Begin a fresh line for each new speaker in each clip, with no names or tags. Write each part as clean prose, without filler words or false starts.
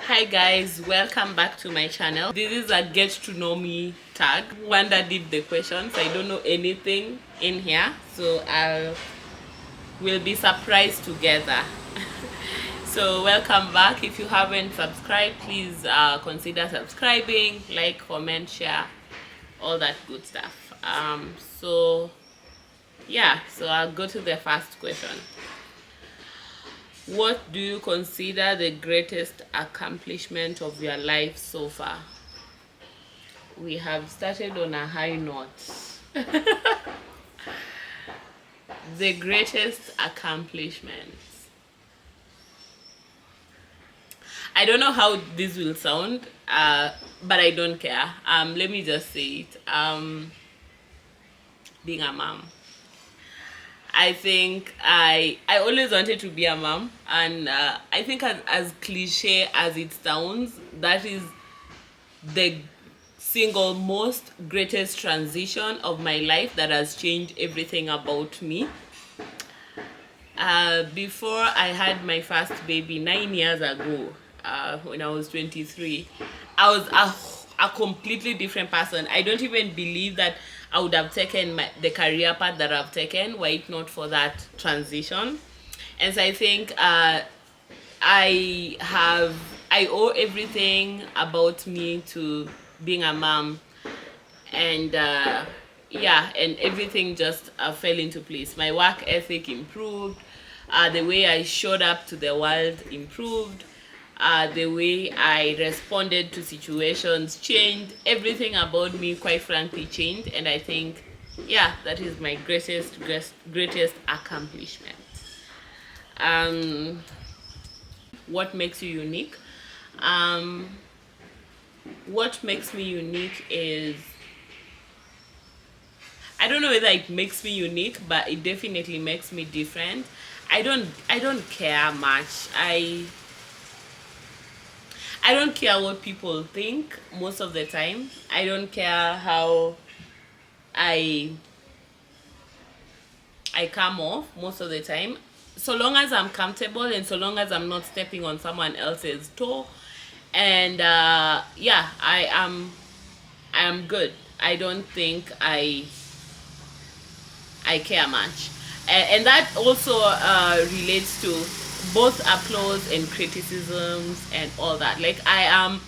Hi guys, welcome back to my channel. This is a get to know me tag. Wanda did the questions. I don't know anything in here, so we'll be surprised together. So welcome back. If you haven't subscribed, please consider subscribing, like, comment, share, all that good stuff. So yeah, so I'll go to the first question. What do you consider the greatest accomplishment of your life so far? We have started on a high note. The greatest accomplishment. I don't know how this will sound, but I don't care. Let me just say it. Being a mom. I think I always wanted to be a mom, and I think as cliche as it sounds, that is the single most greatest transition of my life that has changed everything about me. Before I had my first baby 9 years ago, when I was 23, I was a completely different person. I don't even believe that I would have taken the career path that I've taken were it not for that transition. And so I think I owe everything about me to being a mom, and yeah, and everything just fell into place. My work ethic improved, the way I showed up to the world improved, the way I responded to situations changed. Everything about me, quite frankly, changed, and I think, yeah, that is my greatest accomplishment. Um, what makes you unique? Um, what makes me unique is, I don't know whether it makes me unique, but it definitely makes me different. I don't care much. I don't care what people think most of the time. I don't care how I I come off most of the time. So long as I'm comfortable and so long as I'm not stepping on someone else's toe, and yeah, I am good. I don't think I care much. And that also relates to both applause and criticisms and all that. Like, I am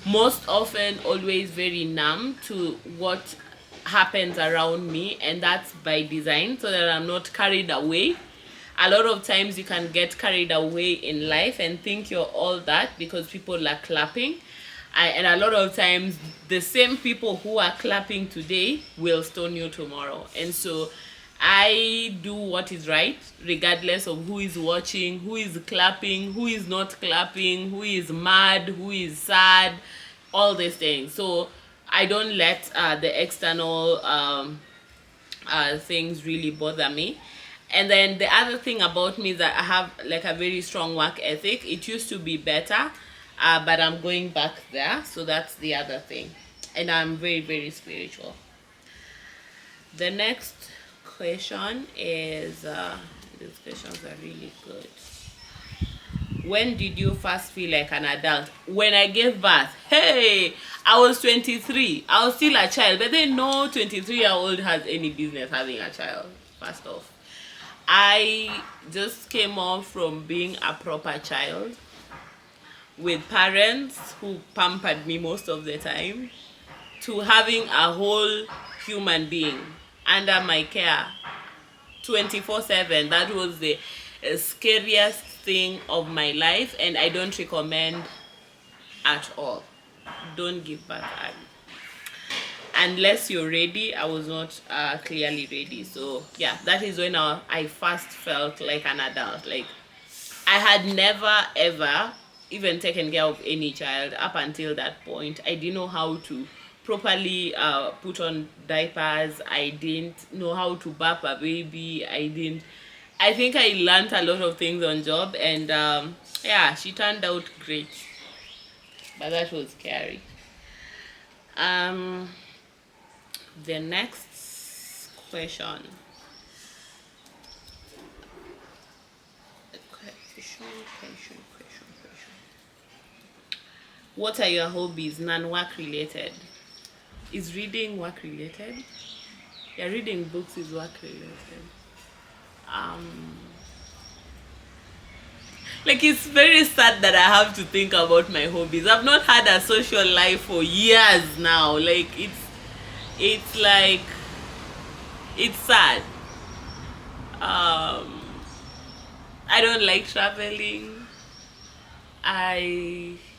most often always very numb to what happens around me, and that's by design, so that I'm not carried away. A lot of times you can get carried away in life and think you're all that because people are clapping. And a lot of times the same people who are clapping today will stone you tomorrow. And so I do what is right regardless of who is watching, who is clapping, who is not clapping, who is mad, who is sad, all these things. So I don't let the external things really bother me. And then the other thing about me is that I have like a very strong work ethic. It used to be better, but I'm going back there. So that's the other thing. And I'm very, very spiritual. The next question is, these questions are really good. When did you first feel like an adult? When I gave birth. Hey, I was 23. I was still a child. But then no 23-year-old has any business having a child, first off. I just came off from being a proper child with parents who pampered me most of the time, to having a whole human being under my care 24/7. That was the scariest thing of my life, and I don't recommend at all. Don't give birth early unless you're ready. I was not clearly ready. So yeah, that is when I first felt like an adult. Like, I had never ever even taken care of any child up until that point. I didn't know how to properly put on diapers. I didn't know how to burp a baby. I think I learned a lot of things on job, and yeah, she turned out great, but that was scary. um the next question. Question. What are your hobbies? Non-work related. Is reading work related? Yeah, reading books is work related. Um, like it's very sad that I have to think about my hobbies. I've not had a social life for years now. Like it's like it's sad. Um, I don't like traveling.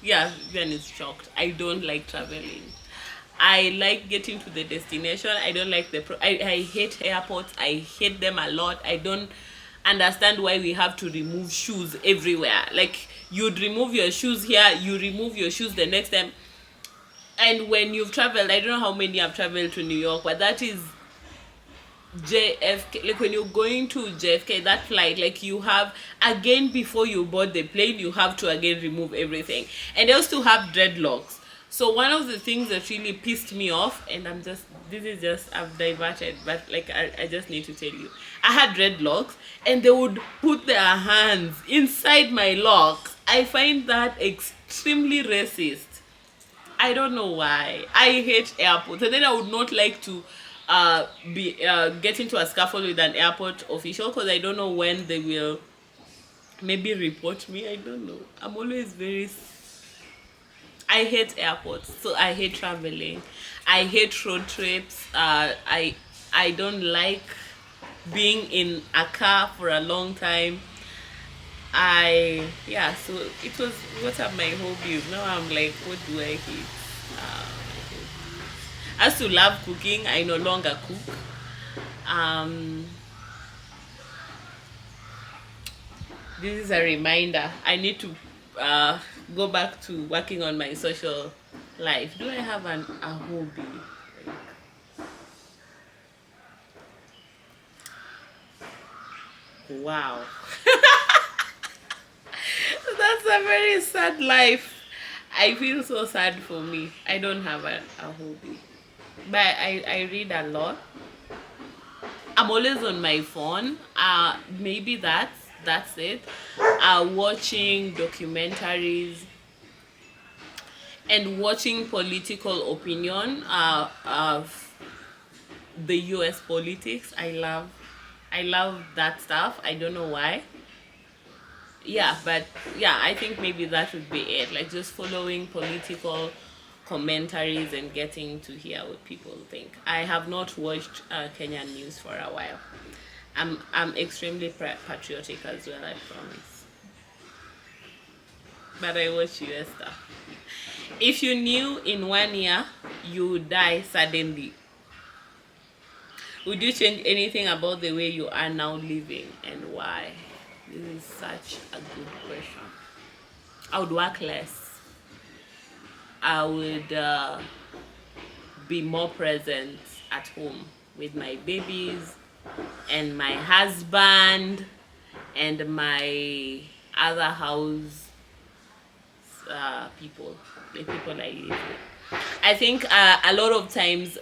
Yeah, Vivian is shocked. I don't like traveling. I like getting to the destination. I don't like I hate airports. I hate them a lot. I don't understand why we have to remove shoes everywhere. Like you'd remove your shoes here, you remove your shoes the next time. And when you've traveled, I don't know how many have traveled to New York, but that is JFK. Like when you're going to JFK, that flight, like you have again before you board the plane, you have to again remove everything. And they also have dreadlocks. So one of the things that really pissed me off, and I've diverted, but like I just need to tell you, I had dreadlocks, and they would put their hands inside my locks. I find that extremely racist. I don't know why. I hate airports, and then I would not like to be get into a scuffle with an airport official because I don't know when they will maybe report me. I don't know. I'm always very. I hate airports, so I hate traveling. I hate road trips. I don't like being in a car for a long time. So it was what are my hobbies. Now I'm like, what do I hate? I used to love cooking. I no longer cook. Um, this is a reminder. I need to go back to working on my social life. Do I have a hobby? Wow. That's a very sad life. I feel so sad for me. I don't have a hobby. But I read a lot. I'm always on my phone. Maybe that's it. Watching documentaries and watching political opinion of the US politics. I love that stuff. I don't know why. Yeah, but yeah, I think maybe that would be it. Like just following political commentaries and getting to hear what people think. I have not watched Kenyan news for a while. I'm extremely patriotic as well, I promise. But I watch US stuff. If you knew in 1 year you would die suddenly, would you change anything about the way you are now living and why? This is such a good question. I would work less. I would be more present at home with my babies and my husband and my other house people, the people I live with. I think a lot of times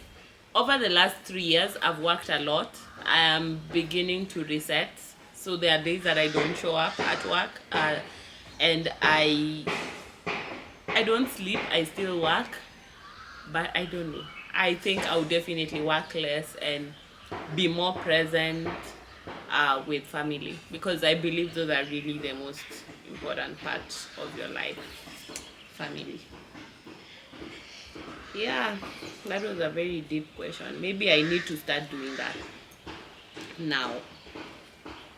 over the last 3 years, I've worked a lot. I am beginning to reset. So there are days that I don't show up at work, and I don't sleep. I still work, but I don't know. I think I'll definitely work less and be more present with family because I believe those are really the most important part of your life. Family. Yeah, that was a very deep question. Maybe I need to start doing that now,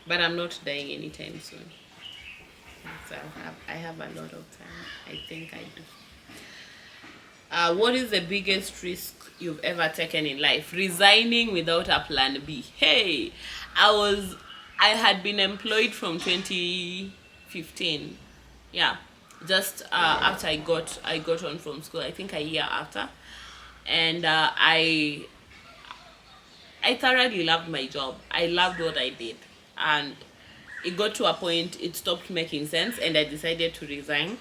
but I'm not dying anytime soon. So I have a lot of time. I think I do. What is the biggest risk you've ever taken in life? Resigning without a plan B. Hey, I had been employed from 2015. Yeah, just after I got on from school. I think a year after, and I thoroughly loved my job. I loved what I did, and it got to a point it stopped making sense, and I decided to resign.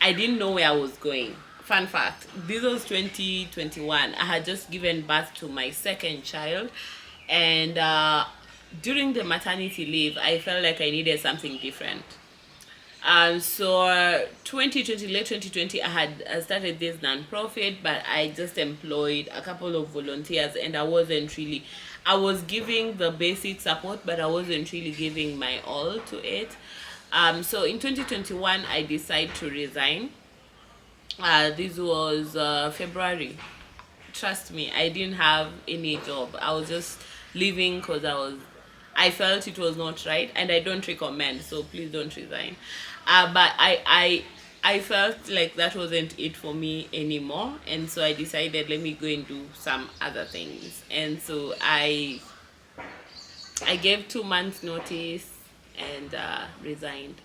I didn't know where I was going. Fun fact, this was 2021. I had just given birth to my second child, and during the maternity leave, I felt like I needed something different. So 2020, late 2020, I started this non-profit, but I just employed a couple of volunteers, and I was giving the basic support, but I wasn't really giving my all to it. So in 2021, I decided to resign. This was February. Trust me, I didn't have any job. I was just leaving because I felt it was not right, and I don't recommend, so please don't resign. But I felt like that wasn't it for me anymore, and so I decided, let me go and do some other things. And so I gave 2 months notice and resigned.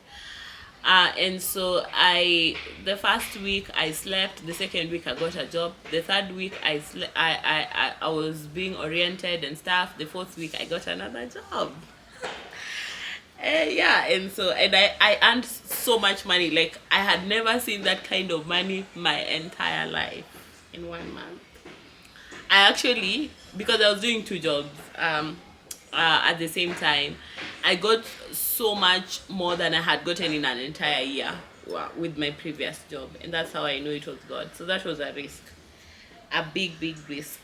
And so the first week I slept, the second week I got a job, the third week I was being oriented and stuff, the fourth week I got another job. Yeah, and so, and I earned so much money. Like, I had never seen that kind of money my entire life in 1 month. I actually, because I was doing two jobs at the same time, I got so much more than I had gotten in an entire year with my previous job, and that's how I know it was God. So that was a risk, a big, big risk,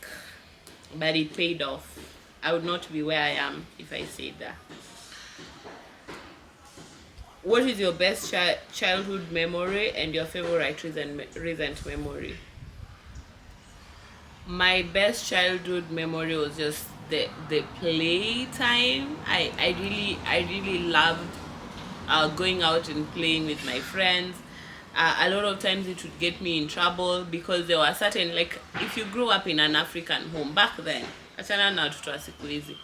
but it paid off. I would not be where I am if I stayed there. What is your best childhood memory and your favorite recent memory? My best childhood memory was just the play time. I really loved going out and playing with my friends. A lot of times it would get me in trouble because there were certain, like, if you grew up in an African home back then, achana na watoto wa siku hizi.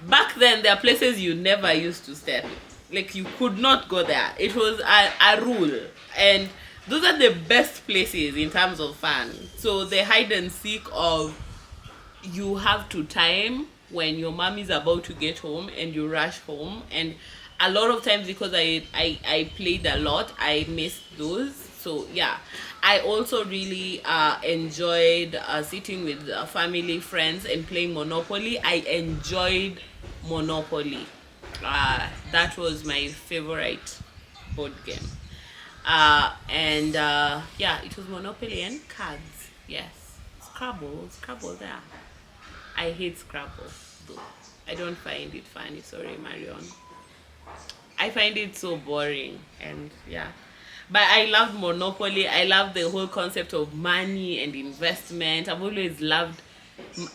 Back then there are places you never used to step. Like, you could not go there. It was a rule, and those are the best places in terms of fun. So the hide and seek of, you have to time when your mom is about to get home and you rush home, and a lot of times, because I played a lot, I missed those. So yeah, I also really enjoyed sitting with family, friends, and playing Monopoly. I enjoyed Monopoly. That was my favorite board game. And yeah, it was Monopoly and cards. Yes, Scrabble there. I hate Scrabble though. I don't find it funny. Sorry, Marion. I find it so boring, and yeah. But I love Monopoly. I love the whole concept of money and investment. I've always loved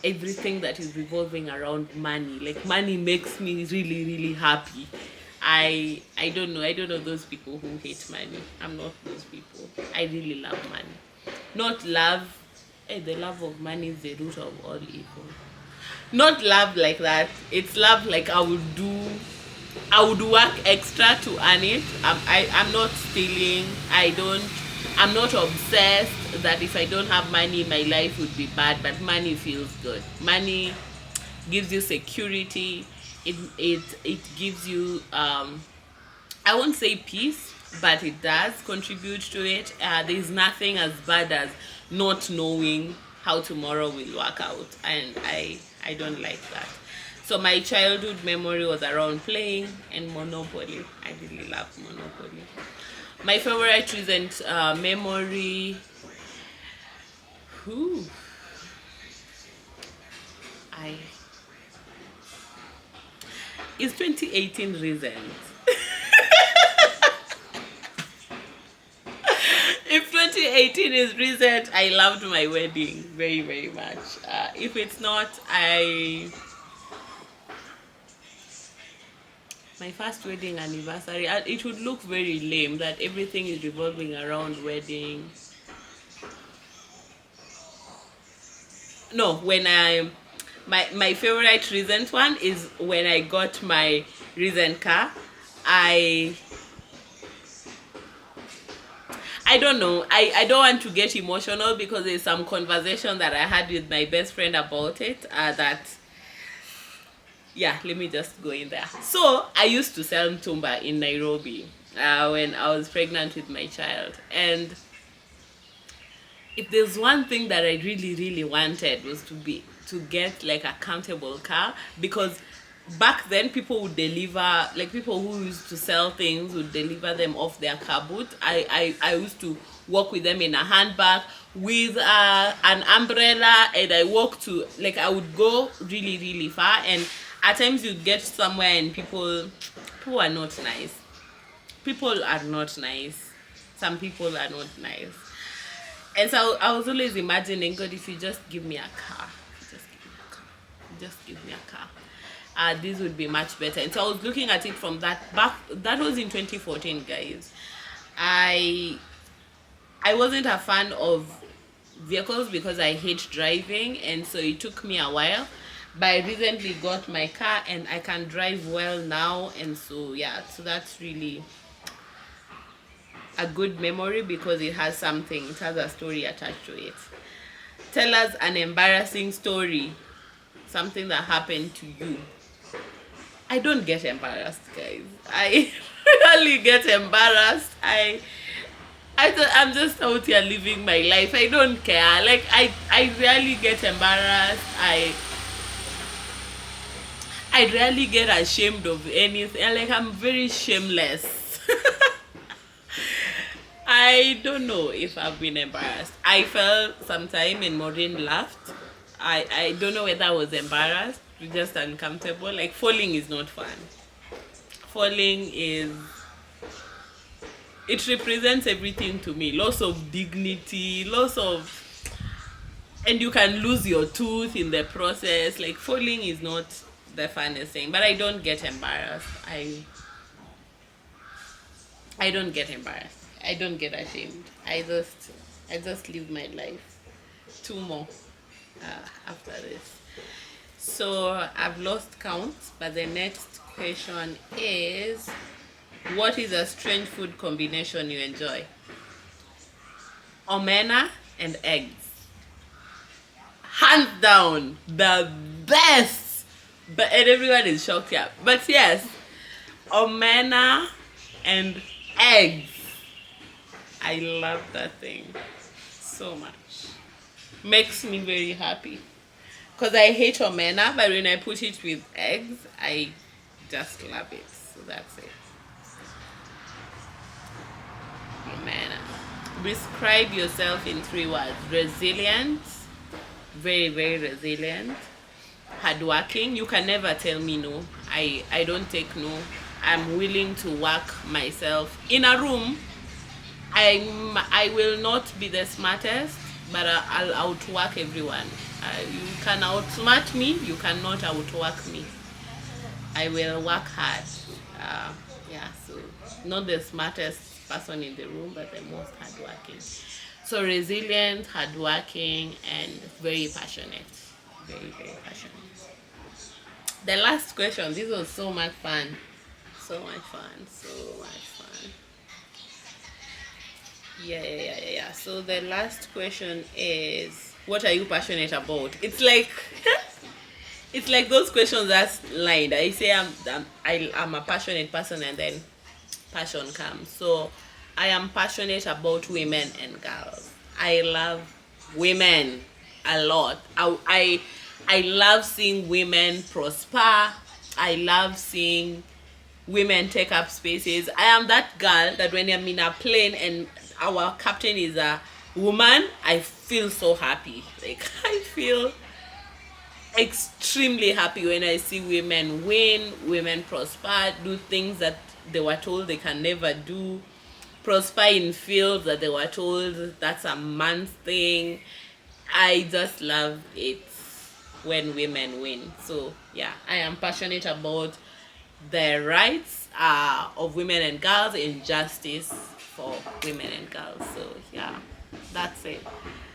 everything that is revolving around money. Like, money makes me really, really happy. I don't know. I don't know those people who hate money. I'm not those people. I really love money. Not love. The love of money is the root of all evil. Not love like that. It's love like I would work extra to earn it. I'm not stealing. I'm not obsessed that if I don't have money, my life would be bad. But money feels good. Money gives you security. It gives you I won't say peace, but it does contribute to it. There's nothing as bad as not knowing how tomorrow will work out, and I don't like that. So my childhood memory was around playing and Monopoly. I really love Monopoly. My favorite recent memory, who I is 2018 recent. If 2018 is recent, I loved my wedding very, very much. If it's not, my first wedding anniversary, it would look very lame that everything is revolving around wedding. No, when my favorite recent one is when I got my recent car. I don't know. I don't want to get emotional because there's some conversation that I had with my best friend about it. Yeah, let me just go in there. So I used to sell mtumba in Nairobi when I was pregnant with my child. And if there's one thing that I really, really wanted was to get like a countable car, because back then people would deliver, like people who used to sell things would deliver them off their car boot. I used to walk with them in a handbag with an umbrella, and I walk to, like, I would go really really far, and at times you'd get somewhere and people are not nice. People are not nice. Some people are not nice. And so I was always imagining, God, if you just give me a car, just give me a car, just give me a car, this would be much better. And so I was looking at it from that back. That was in 2014, guys. I I wasn't a fan of vehicles because I hate driving, and so it took me a while. But I recently got my car and I can drive well now, and so yeah, so that's really a good memory because it has something, it has a story attached to it. Tell us an embarrassing story, something that happened to you. I don't get embarrassed, guys. I really get embarrassed. I'm just out here living my life. I don't care. Like I rarely get embarrassed. I rarely get ashamed of anything. Like, I'm very shameless. I don't know if I've been embarrassed. I fell sometime and Maureen laughed. I don't know whether I was embarrassed, just uncomfortable. Like, falling is not fun. Falling is, it represents everything to me. Loss of dignity, loss of, and you can lose your tooth in the process. Like, falling is not the funnest thing. But I don't get embarrassed. I don't get embarrassed. I don't get ashamed. I just live my life. Two more after this. So I've lost count, but the next question is, what is a strange food combination you enjoy? Omena and eggs. Hands down, the best. But and everyone is shocked here. But yes, omena and eggs. I love that thing so much. Makes me very happy. Because I hate omena, but when I put it with eggs, I just love it. So that's it. Omena. Describe yourself in 3 words. Resilient. Very, very resilient. Hardworking. You can never tell me no. I don't take no. I'm willing to work myself. In a room, I will not be the smartest, but I'll outwork everyone. You can outsmart me, you cannot outwork me. I will work hard. Yeah, so not the smartest person in the room, but the most hardworking. So resilient, hardworking, and very passionate. Very, very passionate. The last question. This was so much fun. So much fun. So much fun. Yeah. So the last question is, what are you passionate about? It's like it's like those questions that's lined. I say I'm a passionate person, and then passion comes. So I am passionate about women and girls. I love women a lot. I love seeing women prosper. I love seeing women take up spaces. I am that girl that when I'm in a plane and our captain is a woman, I feel so happy. Like, I feel extremely happy when I see women win, women prosper, do things that they were told they can never do, prosper in fields that they were told that's a man's thing. I just love it when women win. So yeah, I am passionate about the rights of women and girls, and justice for women and girls. So yeah, that's it.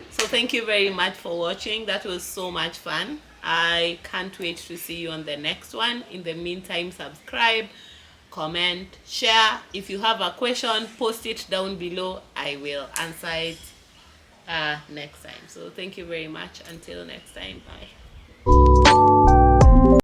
So thank you very much for watching. That was so much fun. I can't wait to see you on the next one. In the meantime, subscribe, comment, share. If you have a question, post it down below. I will answer it next time. So thank you very much. Until next time, bye.